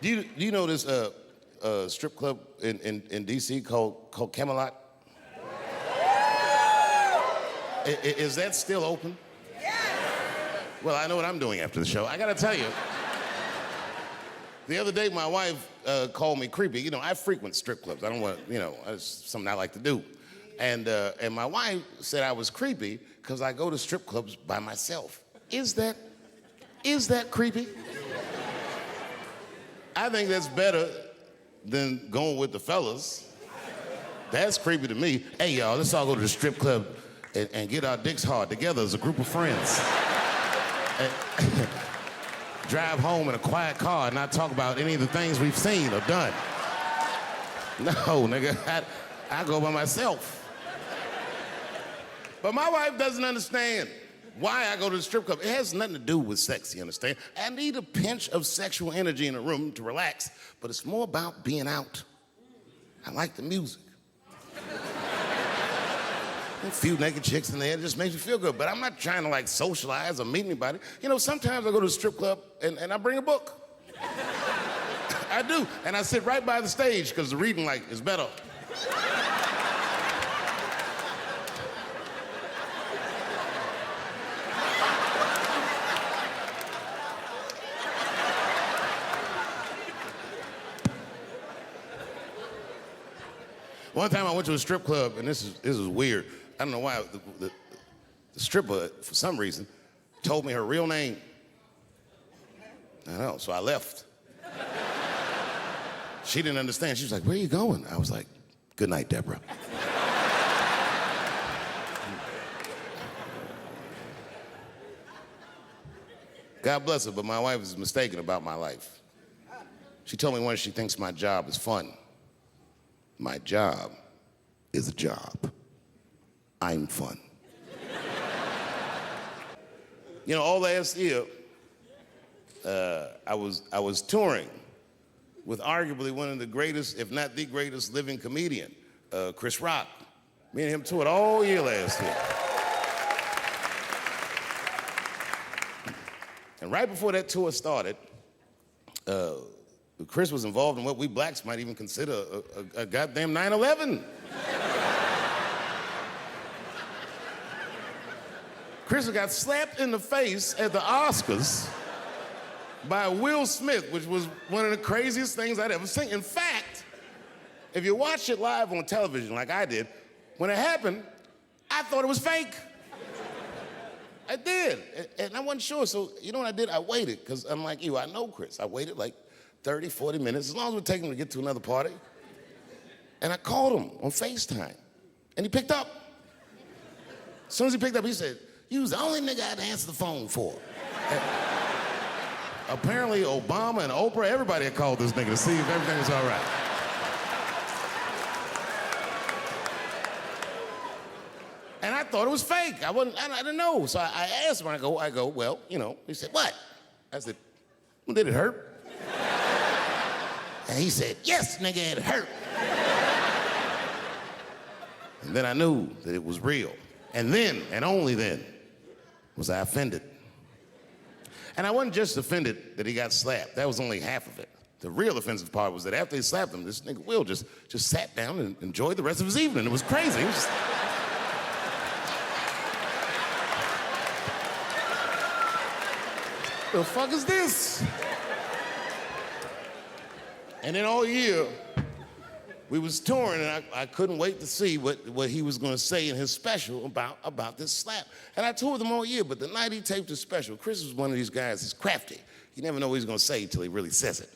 Do you know this strip club in D.C. called Camelot? Is that still open? Well, I know what I'm doing after the show. I gotta tell you. The other day, my wife called me creepy. You know, I frequent strip clubs. I don't want, it's something I like to do. And my wife said I was creepy because I go to strip clubs by myself. Is that creepy? I think that's better than going with the fellas. That's creepy to me. Hey, y'all, let's all go to the strip club and get our dicks hard together as a group of friends. Drive home in a quiet car and not talk about any of the things we've seen or done. No, nigga, I go by myself. But my wife doesn't understand why I go to the strip club. It has nothing to do with sex, you understand? I need a pinch of sexual energy in the room to relax, but it's more about being out. I like the music. A few naked chicks in there, it just makes me feel good. But I'm not trying to like socialize or meet anybody. You know, sometimes I go to the strip club and I bring a book. I do, and I sit right by the stage because the reading light is better. One time I went to a strip club, and this is weird. I don't know why. The stripper, for some reason, told me her real name. I know, so I left. She didn't understand. She was like, "Where are you going?" I was like, "Good night, Deborah." God bless her, but my wife is mistaken about my life. She told me once she thinks my job is fun. My job is a job. I'm fun. You know, all last year, I was touring with arguably one of the greatest, if not the greatest, living comedian, Chris Rock. Me and him toured all year last year. And right before that tour started, Chris was involved in what we blacks might even consider a goddamn 9/11. Chris got slapped in the face at the Oscars by Will Smith, which was one of the craziest things I'd ever seen. In fact, if you watch it live on television like I did, when it happened, I thought it was fake. I did, and I wasn't sure, so you know what I did? I waited, because I'm like you, I know Chris. I waited like 30, 40 minutes, as long as it would take him to get to another party. And I called him on FaceTime, and he picked up. As soon as he picked up, he said, "You was the only nigga I had to answer the phone for." Apparently, Obama and Oprah, everybody had called this nigga to see if everything was all right. And I thought it was fake. I didn't know. So I asked him, I go, "Well, you know." He said, "What?" I said, "Well, did it hurt?" And he said, "Yes, nigga, it hurt." And then I knew that it was real. And then, and only then, was I offended. And I wasn't just offended that he got slapped. That was only half of it. The real offensive part was that after he slapped him, this nigga Will just sat down and enjoyed the rest of his evening. It was crazy. It was just... The fuck is this? And then all year, we was touring, and I couldn't wait to see what he was gonna say in his special about this slap. And I toured him all year, but the night he taped his special, Chris was one of these guys, he's crafty. You never know what he's gonna say until he really says it.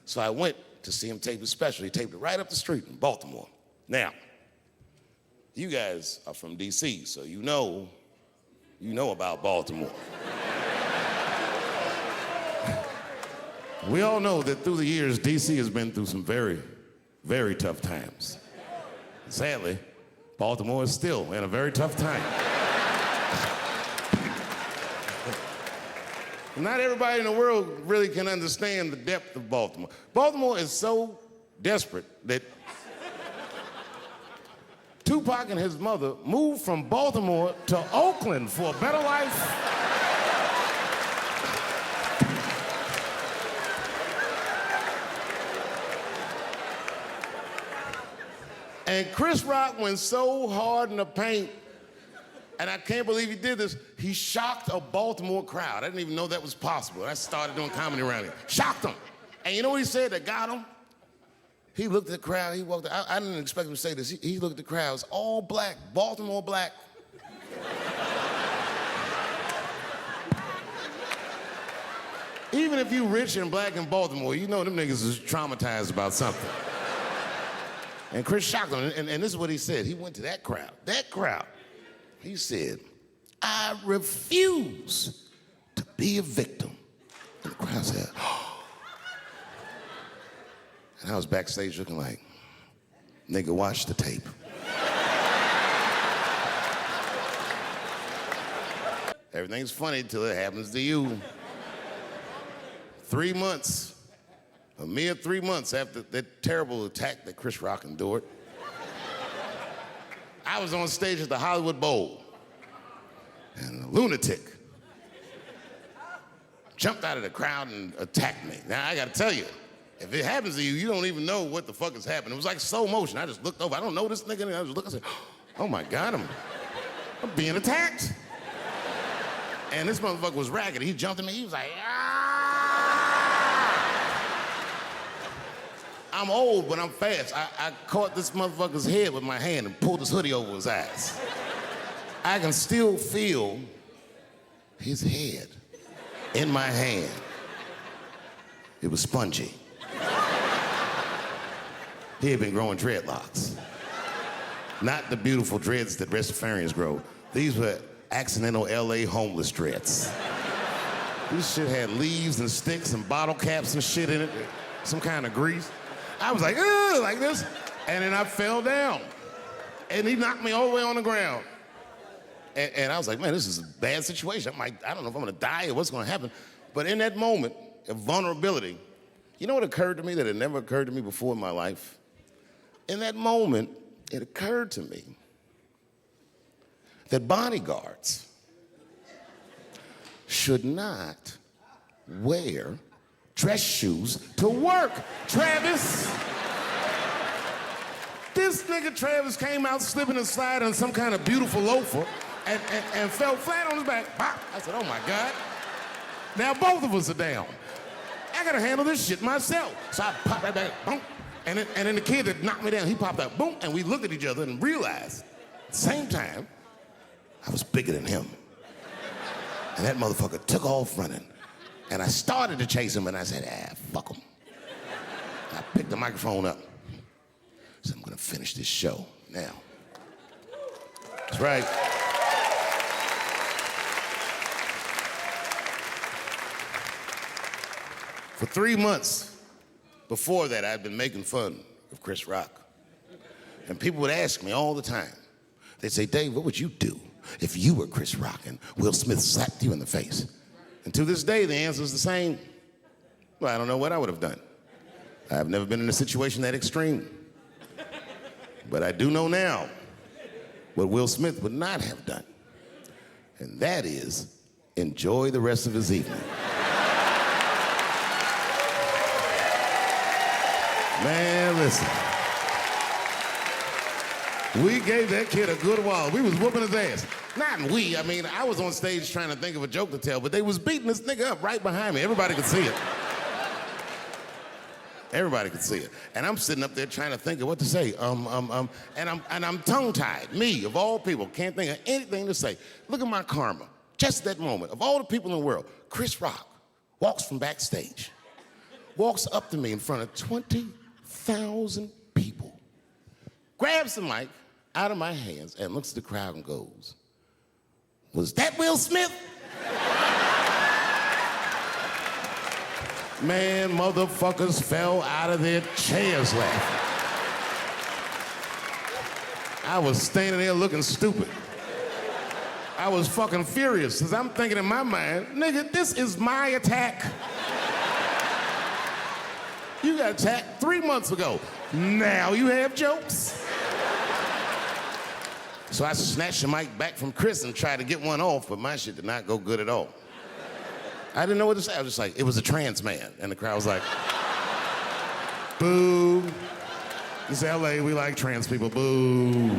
So I went to see him tape his special. He taped it right up the street in Baltimore. Now, you guys are from DC, so you know about Baltimore. We all know that through the years, DC has been through some very, very tough times. Sadly, Baltimore is still in a very tough time. Not everybody in the world really can understand the depth of Baltimore. Baltimore is so desperate that Tupac and his mother moved from Baltimore to Oakland for a better life. And Chris Rock went so hard in the paint, and I can't believe he did this, he shocked a Baltimore crowd. I didn't even know that was possible. I started doing comedy around here. Shocked them. And you know what he said that got him? He looked at the crowd, he walked out. I didn't expect him to say this. He looked at the crowd, it was all black, Baltimore black. Even if you rich and black in Baltimore, you know them niggas is traumatized about something. And Chris shocked him, and this is what he said. He went to that crowd. He said, I refuse to be a victim. And the crowd said, oh. And I was backstage looking like, nigga, watch the tape. Everything's funny till it happens to you. 3 months, a mere 3 months after that terrible attack that Chris Rock endured, I was on stage at the Hollywood Bowl, and a lunatic jumped out of the crowd and attacked me. Now, I gotta tell you, if it happens to you, you don't even know what the fuck is happening. It was like slow motion. I just looked over. I don't know this nigga. And I just looked, I said, oh my God, I'm being attacked. And this motherfucker was ragged. He jumped at me. He was like, ah. I'm old, but I'm fast. I caught this motherfucker's head with my hand and pulled his hoodie over his eyes. I can still feel his head in my hand. It was spongy. He had been growing dreadlocks. Not the beautiful dreads that Rastafarians grow. These were accidental LA homeless dreads. This shit had leaves and sticks and bottle caps and shit in it, some kind of grease. I was like, ugh, like this, and then I fell down. And he knocked me all the way on the ground. And I was like, man, this is a bad situation. I don't know if I'm gonna die or what's gonna happen. But in that moment of vulnerability, you know what occurred to me that had never occurred to me before in my life? In that moment, it occurred to me that bodyguards should not wear dress shoes to work. Travis. This nigga Travis came out slipping and sliding on some kind of beautiful loafer and fell flat on his back. Bop. I said, oh my God. Now both of us are down. I gotta handle this shit myself. So I popped right back, boom. And then the kid that knocked me down, he popped out, boom, and we looked at each other and realized at the same time, I was bigger than him. And that motherfucker took off running. And I started to chase him, and I said, fuck him. And I picked the microphone up. So I'm gonna finish this show now. That's right. For 3 months before that, I'd been making fun of Chris Rock. And people would ask me all the time. They'd say, Dave, what would you do if you were Chris Rock and Will Smith slapped you in the face? And to this day, the answer is the same. Well, I don't know what I would have done. I've never been in a situation that extreme. But I do know now what Will Smith would not have done. And that is enjoy the rest of his evening. Man, listen. We gave that kid a good while. We was whooping his ass. Not we, I mean, I was on stage trying to think of a joke to tell, but they was beating this nigga up right behind me. Everybody could see it. Everybody could see it. And I'm sitting up there trying to think of what to say. And I'm tongue-tied. Me, of all people, can't think of anything to say. Look at my karma. Just that moment. Of all the people in the world, Chris Rock walks from backstage, walks up to me in front of 20,000 people, grabs the mic out of my hands and looks at the crowd and goes, was that Will Smith? Man, motherfuckers fell out of their chairs laughing. I was standing there looking stupid. I was fucking furious, because I'm thinking in my mind, nigga, this is my attack. You got attacked 3 months ago. Now you have jokes. So I snatched the mic back from Chris and tried to get one off, but my shit did not go good at all. I didn't know what to say. I was just like, it was a trans man. And the crowd was like, boo. It's LA, we like trans people, boo.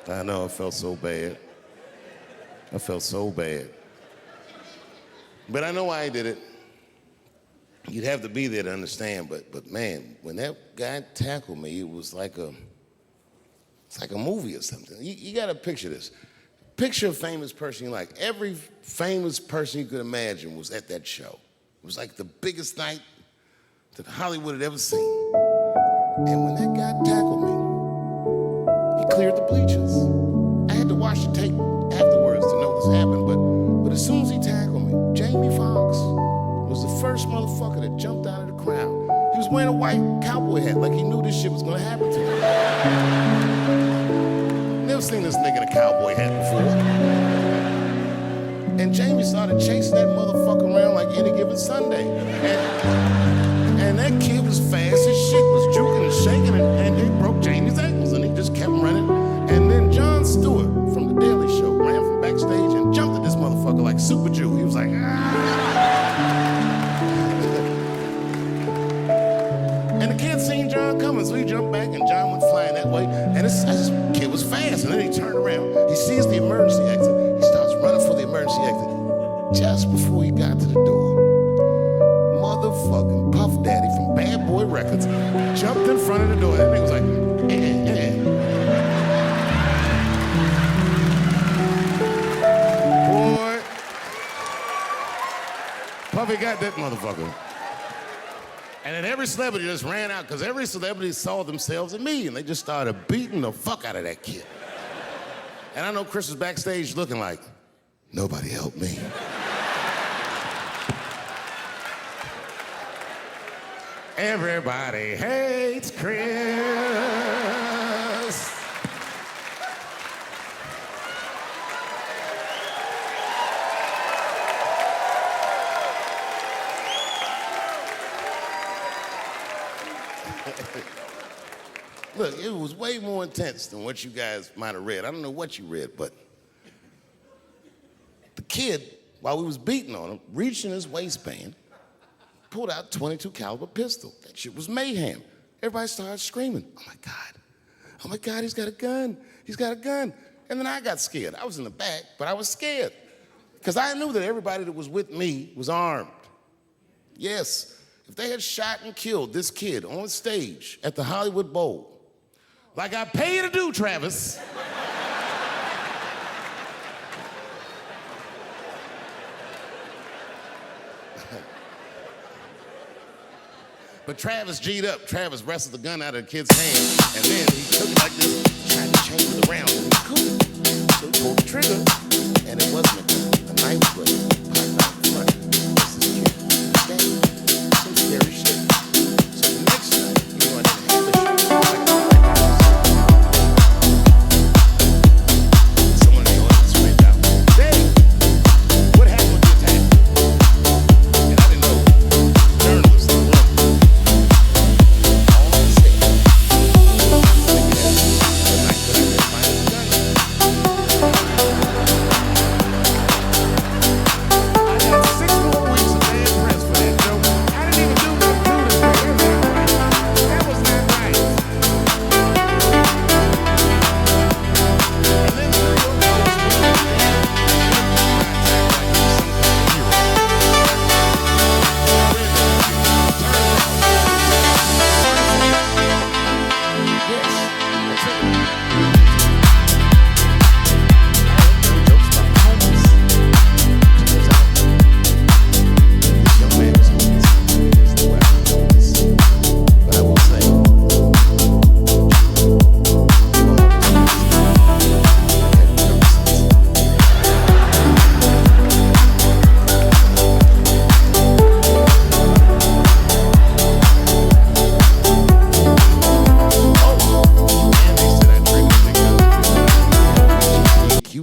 I know, I felt so bad. I felt so bad. But I know why I did it. You'd have to be there to understand, but man, when that guy tackled me, it was like it's like a movie or something. You gotta picture this. Picture a famous person you like. Every famous person you could imagine was at that show. It was like the biggest night that Hollywood had ever seen. And when that guy tackled me, he cleared the bleachers. I had to watch the tape afterwards to know this happened, but as soon as he tackled me, Jamie Foxx was the first motherfucker that jumped out of the crowd. He was wearing a white cowboy hat like he knew this shit was gonna happen to him. Never seen this nigga in a cowboy hat before. And Jamie started chasing that motherfucker around like any given Sunday. And that kid was fast as shit, was juking and shaking, and he broke Jamie's ankles, and he just kept running. And then Jon Stewart from The Daily Show ran from backstage and jumped at this motherfucker like Super Jew. He was like, And the kid seen Jon coming, so he jumped back, and Jon went flying that way. And this kid was fast, and then he turned around. He sees the emergency exit. He starts running for the emergency exit. Just before he got to the door, motherfucking Puff Daddy from Bad Boy Records jumped in front of the door. That nigga was like, Boy, Puffy got that motherfucker. And then every celebrity just ran out because every celebrity saw themselves in me, and they just started beating the fuck out of that kid. And I know Chris was backstage looking like, nobody helped me. Everybody hates Chris. Look, it was way more intense than what you guys might have read. I don't know what you read, but the kid, while we was beating on him, reached in his waistband, pulled out a .22 caliber pistol. That shit was mayhem. Everybody started screaming, oh my God, he's got a gun. He's got a gun. And then I got scared. I was in the back, but I was scared. Because I knew that everybody that was with me was armed. Yes, if they had shot and killed this kid on stage at the Hollywood Bowl, like I pay you to do, Travis, but Travis G'd up. Travis wrestled the gun out of the kid's hand, and then he took it like this, tried to change it around. It was cool. So he pulled the trigger, and it wasn't a knife, but a pot knife in front. This is kid. Okay? Some scary shit. So the next time, you know, I didn't have the shit. Someone in the audience screamed out, Dave, what happened with the attack? And I didn't know. Journalists in the room.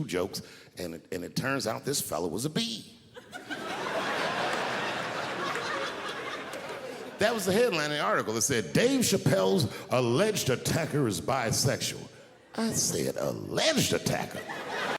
Jokes, and it turns out this fella was a bee. That was the headline in the article. It said, Dave Chappelle's alleged attacker is bisexual. I said, alleged attacker?